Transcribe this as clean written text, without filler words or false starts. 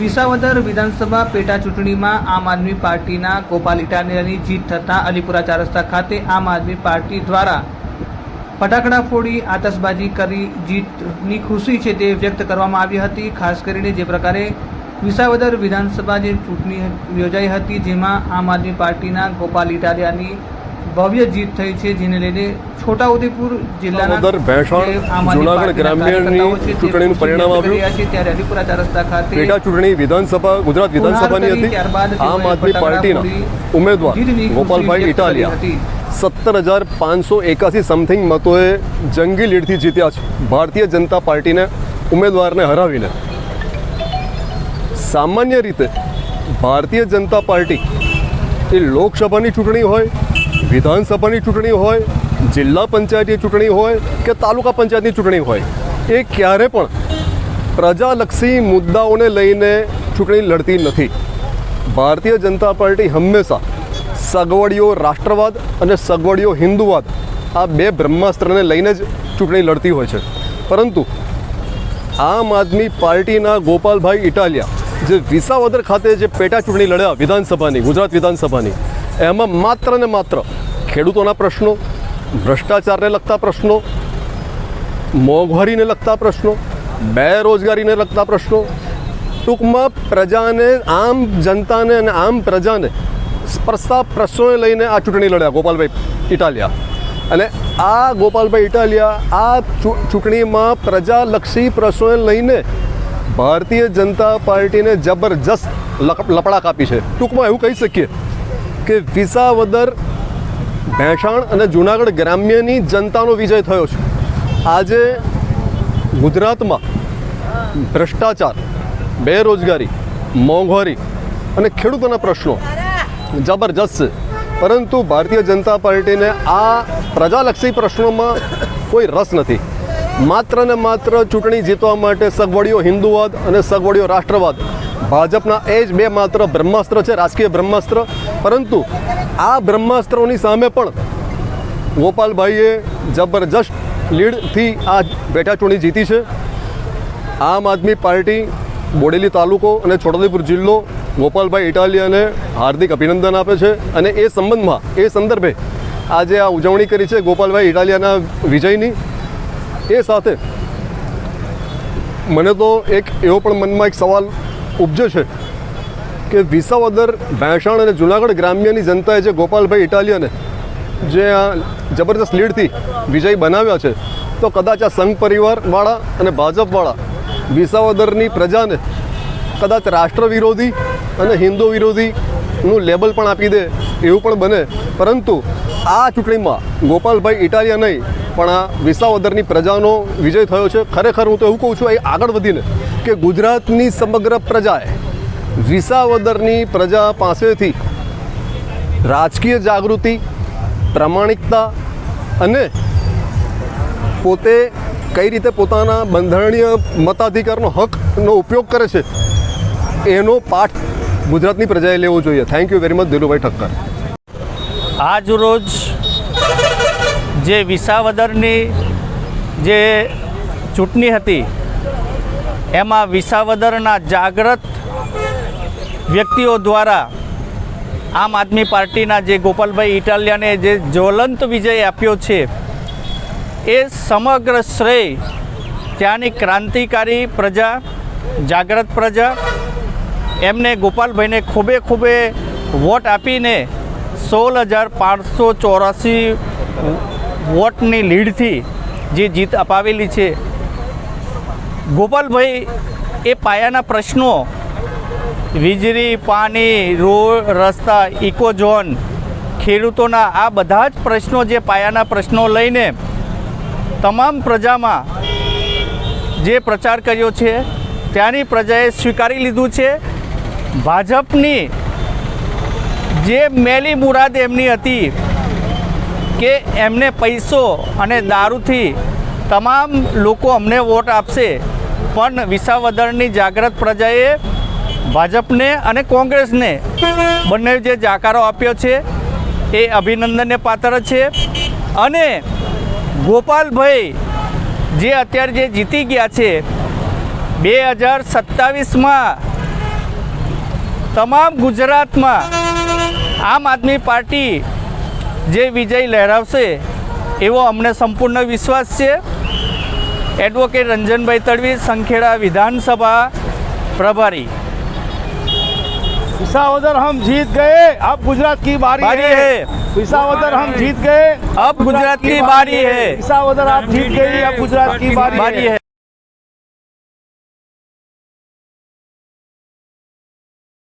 વિસાવદર વિધાનસભા પેટા ચૂંટણીમાં આમ આદમી પાર્ટીના ગોપાલ ઇટાલિયાની જીત થતાં અલીપુરા 4 રસ્તા ખાતે આમ આદમી પાર્ટી દ્વારા ફટાકડા ફોડી આતશબાજી કરી જીતની ખુશી છે તે વ્યક્ત કરવામાં આવી હતી। ખાસ કરીને જે પ્રકારે વિસાવદર વિધાનસભા જે ચૂંટણી યોજાઈ હતી જેમાં આમ આદમી પાર્ટીના ગોપાલ ઇટાલિયાની ભવ્ય જીત થઈ છે, જેને લઈને છોટાઉદેપુર જિલ્લાના જૂનાગઢ ગ્રામ્યની ચૂંટણીનું પરિણામ આવ્યું છે। ત્યારે અલીપુરા 4 રસ્તા ખાતે પેટા ચૂંટણી વિધાનસભા ગુજરાત વિધાનસભાની હતી। આમ આદમી પાર્ટીના ઉમેદવાર ગોપાલભાઈ ઇટાલિયા 17,581 સમથિંગ મતોએ જંગી લીડથી જીત્યા છે ભારતીય જનતા પાર્ટીને ઉમેદવારને હરાવીને। સામાન્ય રીતે ભારતીય જનતા પાર્ટી એ લોકસભાની ચૂંટણી હોય, વિધાનસભાની ચૂંટણી હોય, જિલ્લા પંચાયતની ચૂંટણી હોય કે તાલુકા પંચાયતની ચૂંટણી હોય, એ ક્યારે પણ પ્રજાલક્ષી મુદ્દાઓને લઈને ચૂંટણી લડતી નથી। ભારતીય જનતા પાર્ટી હંમેશા સગવડીઓ રાષ્ટ્રવાદ અને સગવડીઓ હિન્દુવાદ આ બે બ્રહ્માસ્ત્રને લઈને જ ચૂંટણી લડતી હોય છે। પરંતુ આમ આદમી પાર્ટીના ગોપાલભાઈ ઇટાલિયા જે વિસાવદર ખાતે જે પેટા ચૂંટણી લડ્યા વિધાનસભાની, ગુજરાત વિધાનસભાની, એમાં માત્ર ને માત્ર ખેડૂતોના પ્રશ્નો, ભ્રષ્ટાચારને લગતા પ્રશ્નો, મોંઘવારીને લગતા પ્રશ્નો, બેરોજગારીને લગતા પ્રશ્નો, ટૂંકમાં પ્રજાને, આમ જનતાને અને આમ પ્રજાને સ્પર્શતા પ્રશ્નોને લઈને આ ચૂંટણી લડ્યા ગોપાલભાઈ ઇટાલિયા। અને આ ગોપાલભાઈ ઇટાલિયા આ ચૂંટણીમાં પ્રજાલક્ષી પ્રશ્નોને લઈને ભારતીય જનતા પાર્ટીને જબરજસ્ત લપડાક આપી છે। ટૂંકમાં એવું કહી શકીએ કે વિસાવદર, ભેંસાણ અને જૂનાગઢ ગ્રામ્યની જનતાનો વિજય થયો છે। આજે ગુજરાતમાં ભ્રષ્ટાચાર, બેરોજગારી, મોંઘવારી અને ખેડૂતોના પ્રશ્નો જબરજસ્ત છે, પરંતુ ભારતીય જનતા પાર્ટીને આ પ્રજાલક્ષી પ્રશ્નોમાં કોઈ રસ નથી। માત્ર ને માત્ર ચૂંટણી જીતવા માટે સગવડીઓ હિન્દુવાદ અને સગવડીઓ રાષ્ટ્રવાદ, ભાજપના એ જ બે માત્ર બ્રહ્માસ્ત્ર છે, રાજકીય બ્રહ્માસ્ત્ર। પરંતુ આ બ્રહ્માસ્ત્રોની સામે પણ ગોપાલભાઈએ જબરજસ્ત લીડથી આ પેટા ચૂંટણી જીતી છે। આમ આદમી પાર્ટી બોડેલી તાલુકો અને છોટાઉદેપુર જિલ્લો ગોપાલભાઈ ઇટાલિયાને હાર્દિક અભિનંદન આપે છે અને એ સંબંધમાં, એ સંદર્ભે આજે આ ઉજવણી કરી છે ગોપાલભાઈ ઇટાલિયાના વિજયની। એ સાથે મને તો એક એવો પણ મનમાં એક સવાલ ઉપજે છે કે વિસાવદર, ભેંસાણ અને જૂનાગઢ ગ્રામ્યની જનતાએ જે ગોપાલભાઈ ઇટાલિયાને જે આ જબરદસ્ત લીડથી વિજય બનાવ્યા છે, તો કદાચ આ સંઘ પરિવારવાળા અને ભાજપવાળા વિસાવદરની પ્રજાને કદાચ રાષ્ટ્ર વિરોધી અને હિન્દુ વિરોધીનું લેબલ પણ આપી દે એવું પણ બને। પરંતુ આ ચૂંટણીમાં ગોપાલભાઈ ઇટાલિયા નહીં પણ આ વિસાવદરની પ્રજાનો વિજય થયો છે। ખરેખર હું તો એવું કહું છું આગળ વધીને કે ગુજરાતની સમગ્ર પ્રજાએ વિસાવદરની પ્રજા પાસેથી રાજકીય જાગૃતિ, પ્રામાણિકતા અને પોતે કઈ રીતે પોતાના બંધારણીય મતાધિકારનો હકનો ઉપયોગ કરે છે એનો પાઠ ગુજરાતની પ્રજાએ લેવો જોઈએ। Thank you very much Dilubhai Thakkar. આજ રોજ જે વિસાવદરની જે ચૂંટણી હતી એમાં વિસાવદરના જાગૃત વ્યક્તિઓ દ્વારા આમ આદમી પાર્ટીના જે ગોપાલભાઈ ઇટાલિયાને જે જ્વલંત વિજય આપ્યો છે એ સમગ્ર શ્રેય ત્યાંની ક્રાંતિકારી પ્રજા, જાગૃત પ્રજા, એમને ગોપાલભાઈને ખૂબે વોટ આપીને 16,584 વોટની લીડથી જે જીત અપાવેલી છે। ગોપાલભાઈ એ પાયાના પ્રશ્નો, વીજળી, પાણી, રોડ, રસ્તા, ઇકો ઝોન, ખેડૂતોના આ બધા જ પ્રશ્નો, જે પાયાના પ્રશ્નો લઈને તમામ પ્રજામાં જે પ્રચાર કર્યો છે ત્યાંની પ્રજાએ સ્વીકારી લીધું છે। ભાજપની જે મેલી મુરાદ એમની હતી કે એમને પૈસો અને દારૂથી તમામ લોકો અમને વોટ આપશે, પણ વિસાવદરની જાગૃત પ્રજાએ ભાજપને અને કોંગ્રેસને બંને જે જાકારો આપ્યો છે એ અભિનંદનને પાત્ર છે। અને ગોપાલભાઈ જે અત્યારે જે જીતી ગયા છે 2027માં તમામ ગુજરાતમાં આમ આદમી પાર્ટી જે વિજય લહેરાવશે એવો અમને સંપૂર્ણ વિશ્વાસ છે. એડવોકેટ રંજનભાઈ તડવી, સંખેડા વિધાનસભા પ્રભારી. विसावदर हम जीत गए, अब गुजरात की बारी है. विसावदर हम जीत गए, अब गुजरात की बारी है. विसावदर आप जीत गई, अब गुजरात की बारी है.